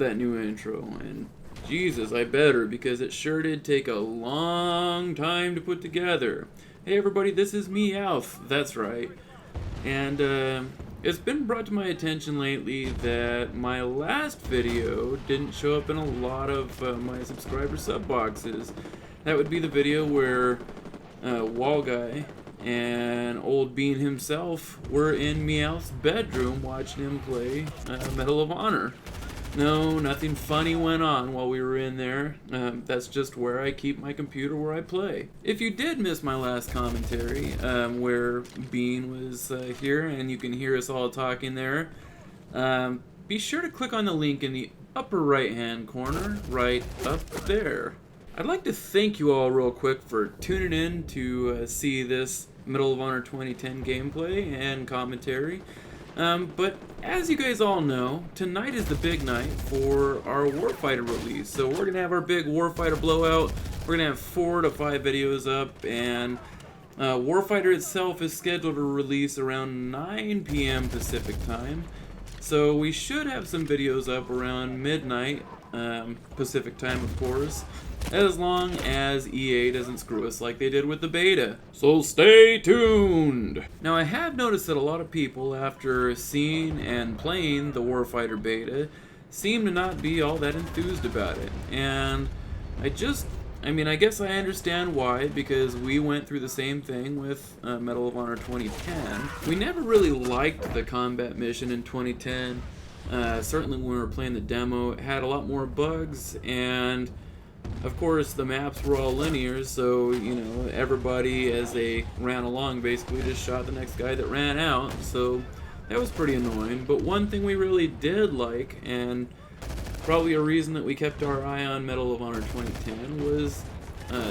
that new intro, and Jesus, I better, because it sure did take a long time to put together. Hey everybody, this is Meowth, that's right. And it's been brought to my attention lately that my last video didn't show up in a lot of my subscriber sub boxes. That would be the video where Wallguy and Old Bean himself were in Meowth's bedroom watching him play Medal of Honor. No, nothing funny went on while we were in there. That's just where I keep my computer where I play. If you did miss my last commentary, where Bean was here and you can hear us all talking there, be sure to click on the link in the upper right hand corner, right up there. I'd like to thank you all real quick for tuning in to see this Medal of Honor 2010 gameplay and commentary. But as you guys all know, tonight is the big night for our Warfighter release. So we're going to have our big Warfighter blowout. We're going to have 4 to 5 videos up, and Warfighter itself is scheduled to release around 9 p.m. Pacific time. So we should have some videos up around midnight Pacific time, of course, as long as EA doesn't screw us like they did with the beta. So stay tuned! Now I have noticed that a lot of people, after seeing and playing the Warfighter beta, seem to not be all that enthused about it. And I guess I understand why, because we went through the same thing with Medal of Honor 2010. We never really liked the combat mission in 2010. Certainly when we were playing the demo, it had a lot more bugs, and of course the maps were all linear, so everybody as they ran along basically just shot the next guy that ran out, so that was pretty annoying. But one thing we really did like, and probably a reason that we kept our eye on Medal of Honor 2010, was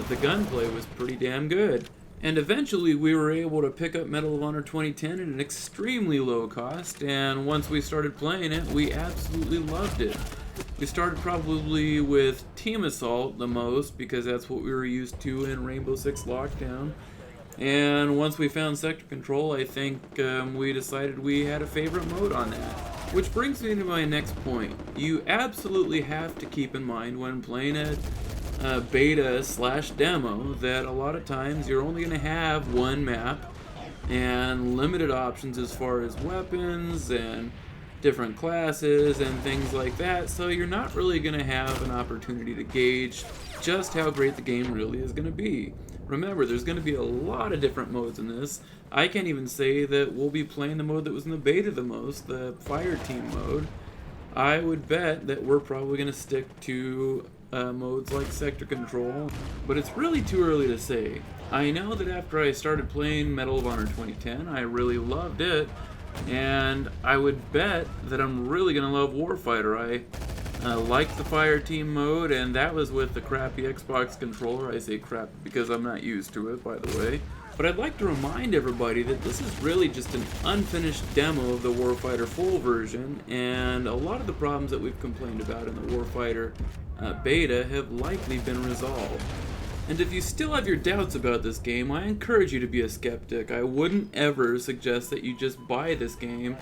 the gunplay was pretty damn good. And eventually we were able to pick up Medal of Honor 2010 at an extremely low cost, and once we started playing it, we absolutely loved it. We started probably with Team Assault the most, because that's what we were used to in Rainbow Six Lockdown. And once we found Sector Control, I think we decided we had a favorite mode on that. Which brings me to my next point. You absolutely have to keep in mind when playing a beta/demo that a lot of times you're only going to have one map and limited options as far as weapons and different classes and things like that, so you're not really going to have an opportunity to gauge just how great the game really is going to be. Remember, there's going to be a lot of different modes in this. I can't even say that we'll be playing the mode that was in the beta the most, the fire team mode. I would bet that we're probably going to stick to modes like Sector Control, but it's really too early to say. I know that after I started playing Medal of Honor 2010, I really loved it, and I would bet that I'm really going to love Warfighter. I liked the fire team mode, and that was with the crappy Xbox controller. I say crap because I'm not used to it, by the way. But I'd like to remind everybody that this is really just an unfinished demo of the Warfighter full version, and a lot of the problems that we've complained about in the Warfighter beta have likely been resolved. And if you still have your doubts about this game, I encourage you to be a skeptic. I wouldn't ever suggest that you just buy this game,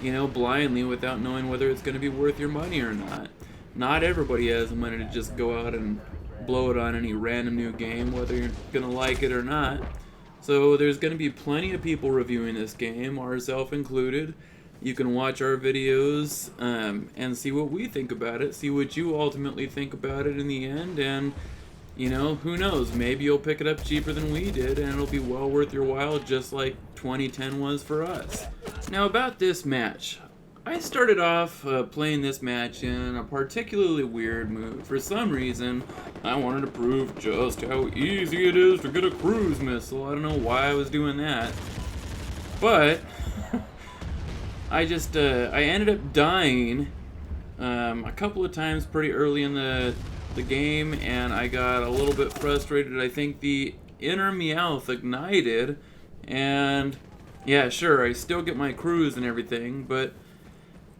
blindly without knowing whether it's going to be worth your money or not. Not everybody has the money to just go out and blow it on any random new game, whether you're going to like it or not. So there's going to be plenty of people reviewing this game, ourselves included. You can watch our videos and see what we think about it, see what you ultimately think about it in the end, and who knows, maybe you'll pick it up cheaper than we did, and it'll be well worth your while, just like 2010 was for us. Now about this match. I started off playing this match in a particularly weird mood. For some reason, I wanted to prove just how easy it is to get a cruise missile. I don't know why I was doing that. But I ended up dying a couple of times pretty early in the game, and I got a little bit frustrated. I think the inner Meowth ignited, and yeah, sure, I still get my cruise and everything, but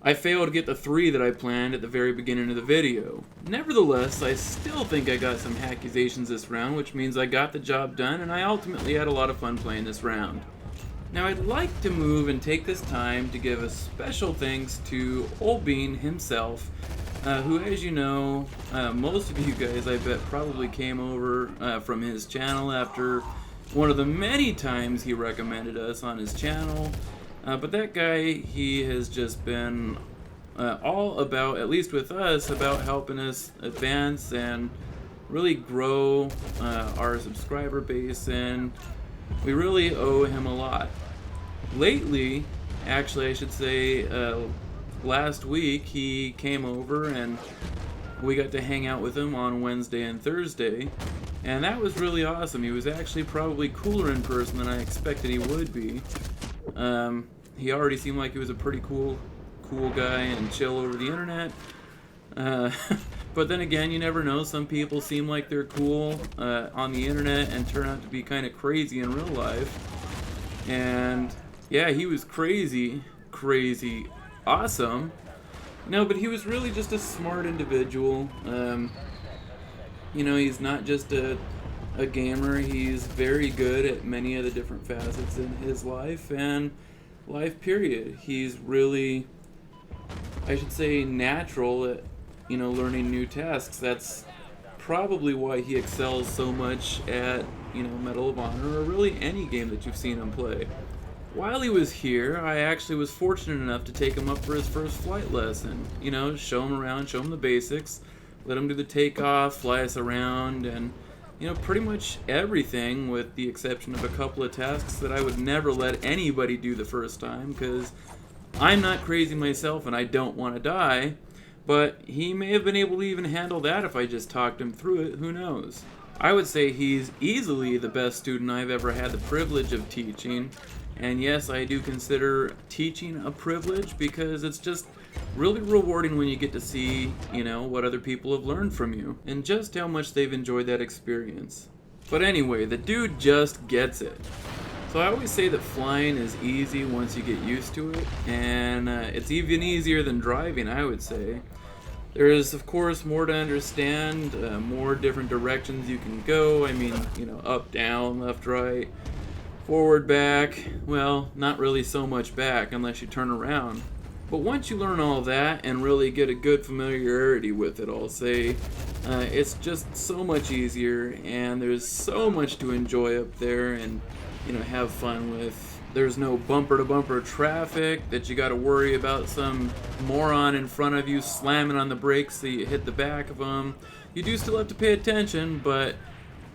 I failed to get the 3 that I planned at the very beginning of the video. Nevertheless, I still think I got some accusations this round, which means I got the job done, and I ultimately had a lot of fun playing this round. Now I'd like to move and take this time to give a special thanks to Old Bean himself who, as you know, most of you guys, I bet, probably came over from his channel after one of the many times he recommended us on his channel. But that guy, he has just been all about, at least with us, about helping us advance and really grow our subscriber base, and we really owe him a lot. Lately, actually I should say, last week he came over and we got to hang out with him on Wednesday and Thursday, and that was really awesome. He was actually probably cooler in person than I expected he would be. He already seemed like he was a pretty cool guy and chill over the internet. But then again, you never know. Some people seem like they're cool on the internet and turn out to be kind of crazy in real life. And yeah, he was crazy awesome. No, but he was really just a smart individual. You know, he's not just a gamer. He's very good at many of the different facets in his life and life period. He's really, I should say, natural at, you know, learning new tasks. That's probably why he excels so much at, you know, Medal of Honor, or really any game that you've seen him play. While he was here, I actually was fortunate enough to take him up for his first flight lesson. You know, show him around, show him the basics, let him do the takeoff, fly us around, and, you know, pretty much everything, with the exception of a couple of tasks that I would never let anybody do the first time, because I'm not crazy myself and I don't want to die. But he may have been able to even handle that if I just talked him through it, who knows. I would say he's easily the best student I've ever had the privilege of teaching. And yes, I do consider teaching a privilege, because it's just really rewarding when you get to see, you know, what other people have learned from you and just how much they've enjoyed that experience. But anyway, the dude just gets it. So I always say that flying is easy once you get used to it, and it's even easier than driving, I would say. There is, of course, more to understand, more different directions you can go. I mean, you know, up, down, left, right, forward, back. Well, not really so much back unless you turn around. But once you learn all that and really get a good familiarity with it, I'll say, it's just so much easier, and there's so much to enjoy up there and, you know, have fun with. There's no bumper-to-bumper traffic that you got to worry about some moron in front of you slamming on the brakes so you hit the back of them. You do still have to pay attention, but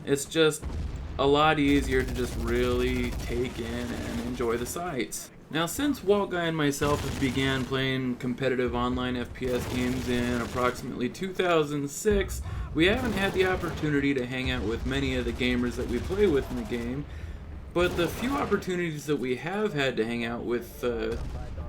it's just a lot easier to just really take in and enjoy the sights. Now, since Wallguy and myself have began playing competitive online FPS games in approximately 2006, we haven't had the opportunity to hang out with many of the gamers that we play with in the game. But the few opportunities that we have had to hang out with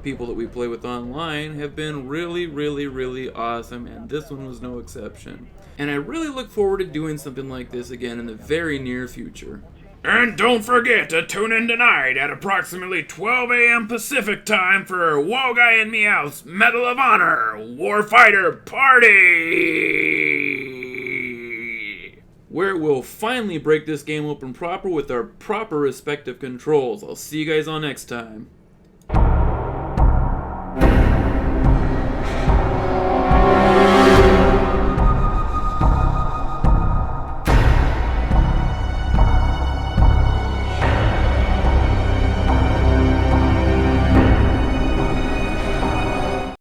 people that we play with online have been really awesome, and this one was no exception. And I really look forward to doing something like this again in the very near future. And don't forget to tune in tonight at approximately 12 a.m. Pacific time for Wallguy and Meowth's Medal of Honor Warfighter Party, where we'll finally break this game open proper with our proper respective controls. I'll see you guys all next time.